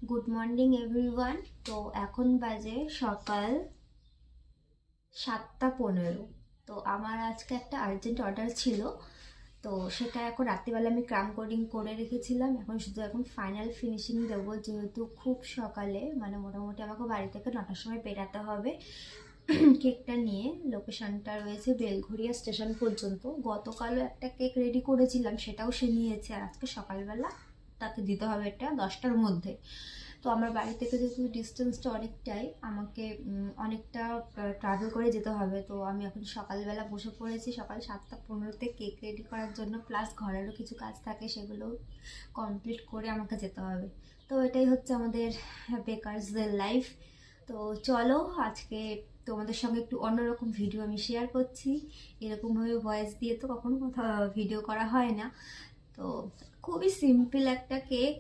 Good morning everyone. তো এখন বাজে সকাল 7:15। তো আমার আজকে একটা আর্জেন্ট অর্ডার ছিল, তো সেটা এখন রাত্রিবেলা আমি ক্রাম কোডিং করে রেখেছিলাম। এখন ফাইনাল ফিনিশিং দেবো, যেহেতু খুব সকালে মানে মোটামুটি আমাকে বাড়ি থেকে 9টার সময় বেরাতে হবে। কেকটা নিয়ে লোকেশনটা রয়েছে বেলঘরিয়া স্টেশন পর্যন্ত। গতকালও একটা কেক রেডি করেছিলাম, সেটাও সে নিয়েছে, আর আজকে সকালবেলা তাকে দিতে হবে এটা 10টার মধ্যে। তো আমার বাড়ি থেকে যেহেতু ডিস্টেন্সটা অনেকটাই, আমাকে অনেকটা ট্রাভেল করে যেতে হবে। তো আমি এখন সকালবেলা বসে পড়েছি সকাল 7:15-তে কেক রেডি করার জন্য, প্লাস ঘরেরও কিছু কাজ থাকে, সেগুলো কমপ্লিট করে আমাকে যেতে হবে। তো এটাই হচ্ছে আমাদের বেকারসদের লাইফ। তো চলো, আজকে তোমাদের সঙ্গে একটু অন্যরকম ভিডিও আমি শেয়ার করছি। এরকমভাবে ভয়েস দিয়ে তো কখনো কথা ভিডিও করা হয় না। তো খুবই সিম্পল একটা কেক,